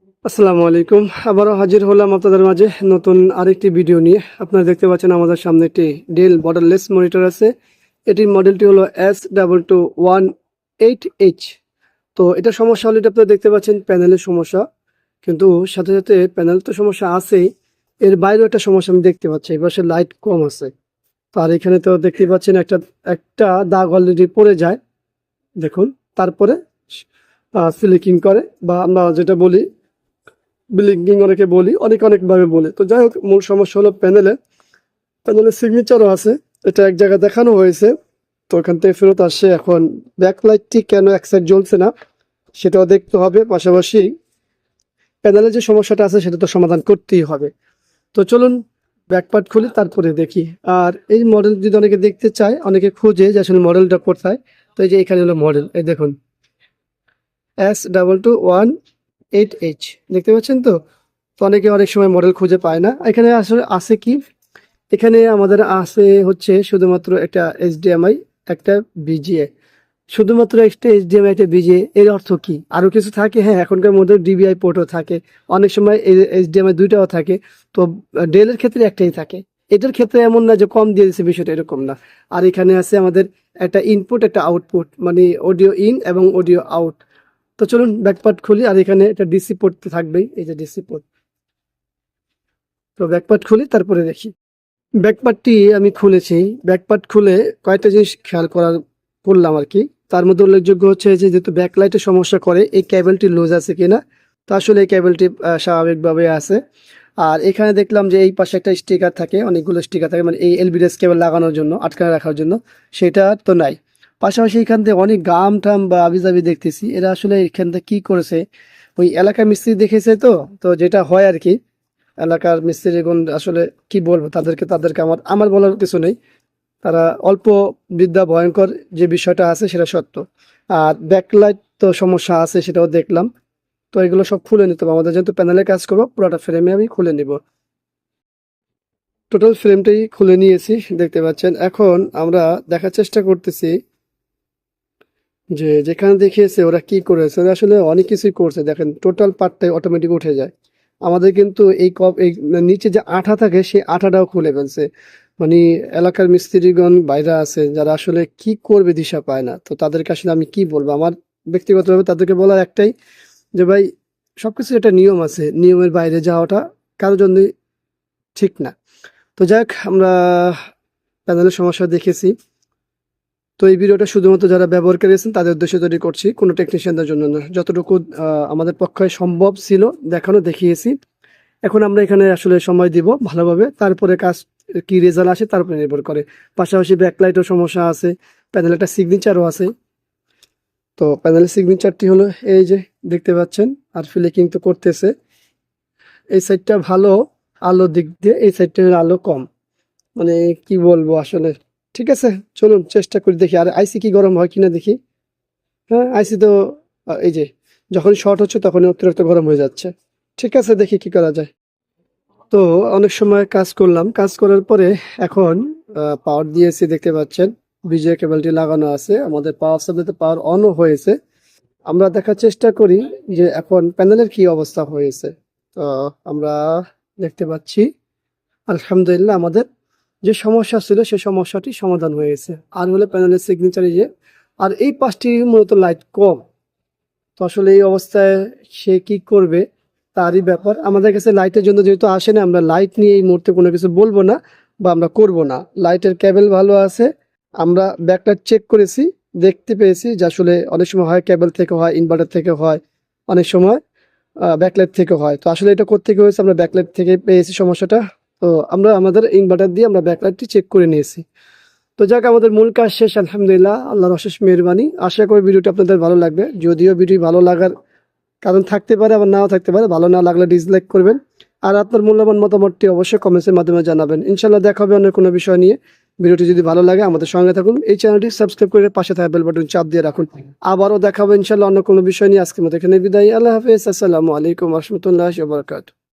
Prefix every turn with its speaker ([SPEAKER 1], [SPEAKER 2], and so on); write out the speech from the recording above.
[SPEAKER 1] আসসালামু আলাইকুম। আবারও হাজির হলাম আপনাদের মাঝে নতুন আরেকটি ভিডিও নিয়ে। আপনারা দেখতে পাচ্ছেন আমাদের সামনে একটি ডেল বর্ডারলেস মনিটর আছে। এটির মডেলটি হলো S2218H। তো এটা সমস্যা হলো, এটা আপনারা দেখতে পাচ্ছেন প্যানেলের সমস্যা, কিন্তু সাথে সাথে প্যানেল তো সমস্যা আছেই, এর বাইরেও একটা সমস্যা আমি দেখতে পাচ্ছি। এই পাশে লাইট কম আছে। তো আর এখানে তো দেখতে পাচ্ছেন একটা একটা দাগ অলরেডি পড়ে যায়, দেখুন। তারপরে সিলিকিং করে, বা আমরা যেটা বলি ব্লিঙ্কিং অনেকে বলি, অনেকভাবে বলে। তো যাই হোক, মূল সমস্যা হলো প্যানেলের সিগনেচারও আছে, এটা এক জায়গায় দেখানো হয়েছে। তো ওখান থেকে ফেরত আসছে। এখন ব্যাকলাইটটি কেন এক সাইড জ্বলছে না সেটাও দেখতে হবে, পাশাপাশি প্যানেলের যে সমস্যাটা আছে সেটা তো সমাধান করতেই হবে। তো চলুন ব্যাকপার্ট খুলি, তারপরে দেখি। আর এই মডেল যদি অনেকে দেখতে চায়, অনেকে খুঁজে যে আসলে মডেলটা কোথায়, তো এই যে এখানে হলো মডেল, এই দেখুন S2218H, দেখতে পাচ্ছেন তো। তো অনেকে অনেক সময় মডেল খুঁজে পায় না। এখানে আসলে আছে কি, এখানে আমাদের আছে হচ্ছে শুধুমাত্র একটা এইচডিএমআই, একটা বিজিএ, শুধুমাত্র একটা এইচডিএমআই, একটা বিজিএ। এর অর্থ কি? আরো কিছু থাকে? হ্যাঁ, এখনকার মধ্যে ডিবিআই পোর্টও থাকে, অনেক সময় এইচডিএমআই দুইটাও থাকে। তো ডেলের ক্ষেত্রে একটাই থাকে। এটার ক্ষেত্রে এমন না যে কম দিয়ে দিচ্ছে, বিষয়টা এরকম না। আর এখানে আছে আমাদের একটা ইনপুট, একটা আউটপুট, মানে অডিও ইন এবং অডিও আউট। তো চলুন ব্যাকপার্ট খুলি। আর এখানে একটা ডিসি পোর্ট তো থাকবেই, এই যে ডিসি পোর্ট। তো ব্যাকপার্ট খুলি, তারপরে দেখি। ব্যাকপার্টটি আমি খুলেছি। ব্যাকপার্ট খুলে কয়েকটা জিনিস খেয়াল করলাম আর কি। তার মধ্যে উল্লেখযোগ্য হচ্ছে যে, যেহেতু ব্যাকলাইটের সমস্যা করে, এই কেবলটি লুজ আছে কিনা। তো আসলে এই কেবলটি স্বাভাবিকভাবে আছে। আর এখানে দেখলাম যে এই পাশে একটা স্টিকার থাকে, অনেকগুলো স্টিকার থাকে, মানে এই এলবিডিএস কেবল লাগানোর জন্য, আটকানো রাখার জন্য। সেটা তো নাই। পাশাপাশি এখান থেকে অনেক গাম টাম বা আবিজাবি দেখতেছি। এরা আসলে এখান থেকে কি করেছে, ওই এলাকার মিস্ত্রি দেখেছে। তো তো যেটা হয় আর কি, এলাকার মিস্ত্রিগণ আসলে কি বলবো, তাদেরকে আমার আমার বলার কিছু নেই। তারা অল্প বিদ্যা ভয়ঙ্কর, যে বিষয়টা আছে সেটা সত্য। আর ব্যাকলাইট তো সমস্যা আছে, সেটাও দেখলাম। তো এগুলো সব খুলে নিতে হবে আমাদের, যেহেতু প্যানেলে কাজ করবো, পুরোটা ফ্রেমে আমি খুলে নিব। টোটাল ফ্রেমটাই খুলে নিয়েছি, দেখতে পাচ্ছেন। এখন আমরা দেখার চেষ্টা করতেছি যে যেখানে দেখিয়েছে ওরা কি করেছে। ওরা আসলে অনেক কিছুই করছে, দেখেন টোটাল পার্টটাই অটোমেটিক উঠে যায়। আমাদের কিন্তু এই নিচে যে আঠা থাকে, সেই আঠাটাও খুলে ফেলছে। মানে এলাকার মিস্ত্রিগণ বাইরে আছে, যারা আসলে কি করবে দিশা পায় না। তো তাদেরকে আসলে আমি কি বলবো, আমার ব্যক্তিগতভাবে তাদেরকে বলার একটাই, যে ভাই, সবকিছু একটা নিয়ম আছে, নিয়মের বাইরে যাওয়াটা কারোর জন্যই ঠিক না। তো যাক, আমরা প্যানেলের সমস্যা দেখেছি। তো এই ভিডিওটা শুধুমাত্র যারা ব্যবহারকারী আছেন তাদের উদ্দেশ্যে তৈরি করছি, কোনো টেকনিশিয়ানদের জন্য না। যতটুকু আমাদের পক্ষে সম্ভব ছিল দেখানো, দেখিয়েছি। এখন আমরা এখানে আসলে সময় দিব ভালোভাবে, তারপরে কাজ কি রেজাল্ট আসে তার উপরে নির্ভর করে। পাশাপাশি ব্যাকলাইটও সমস্যা আছে, প্যানেল একটা সিগনেচারও আছে। তো প্যানেলের সিগনেচারটি হলো এই যে দেখতে পাচ্ছেন। আর ফিলিকিং তো করতেছে। এই সাইডটা ভালো আলো দিক দিয়ে, এই সাইডটা আলো কম, মানে কি বলবো আসলে। ঠিক আছে, চলুন চেষ্টা করি, দেখি। আর আইসি কি গরম হয় কিনা দেখি। হ্যাঁ, আইসি তো এই যে যখন শর্ট হচ্ছে তখনই অতিরিক্ত গরম হয়ে যাচ্ছে। ঠিক আছে, দেখি কি করা যায়। তো অনেক সময় কাজ করলাম, কাজ করার পরে এখন পাওয়ার দিয়েছি, দেখতে পাচ্ছেন বিজে কেবলটি লাগানো আছে। আমাদের পাওয়ার সাপ্লাইতে পাওয়ার অনও হয়েছে। আমরা দেখার চেষ্টা করি যে এখন প্যানেলের কি অবস্থা হয়েছে। তো আমরা দেখতে পাচ্ছি আলহামদুলিল্লাহ আমাদের যে সমস্যা ছিল সেই সমস্যাটি সমাধান হয়েছে। আর হলো প্যানেলের সিগনেচারে যে, আর এই পাশটি মূলত লাইট কম। তো আসলে এই অবস্থায় সে কি করবে তারই ব্যাপার। আমাদের কাছে লাইটের জন্য যেহেতু আসে না, আমরা লাইট নিয়ে এই মুহূর্তে কোনো কিছু বলবো না বা আমরা করব না। লাইটের কেবল ভালো আছে, আমরা ব্যাকলাইট চেক করেছি, দেখতে পেয়েছি যে আসলে অনেক সময় হয় কেবল থেকে হয়, ইনভার্টার থেকে হয়, অনেক সময় ব্যাকলাইট থেকে হয়। তো আসলে এটা কোত্থেকে হয়েছে, আমরা ব্যাকলাইট থেকে পেয়েছি সমস্যাটা। তো আমরা আমাদের ইনভার্টার দিয়ে আমরা ব্যাকলাইটটি চেক করে নিয়েছি। তো যাক, আমাদের মূল কাজ শেষ আলহামদুলিল্লাহ, আল্লাহর অশেষ মেহেরবানি। আশা করি ভিডিওটি আপনাদের ভালো লাগবে। যদিও ভিডিও ভালো লাগার কারণ থাকতে পারে, আবার নাও থাকতে পারে। ভালো না লাগলে ডিসলাইক করবেন। আর আপনার মূল্যবান মতামতটি অবশ্যই কমেন্টসের মাধ্যমে জানাবেন। ইনশাল্লাহ দেখা হবে অন্য কোনো বিষয় নিয়ে। ভিডিওটি যদি ভালো লাগে আমাদের সঙ্গে থাকুন, এই চ্যানেলটি সাবস্ক্রাইব করে পাশে থাকা বেল বাটন চাপ দিয়ে রাখুন। আবারও দেখা হবে ইনশাল্লাহ অন্য কোনো বিষয় নিয়ে। আজকের মতো এখানে বিদায়। আল্লাহ হাফেজ। আসসালামু আলাইকুম রহমতুল্লাহ ওয়া বারাকাতুহু।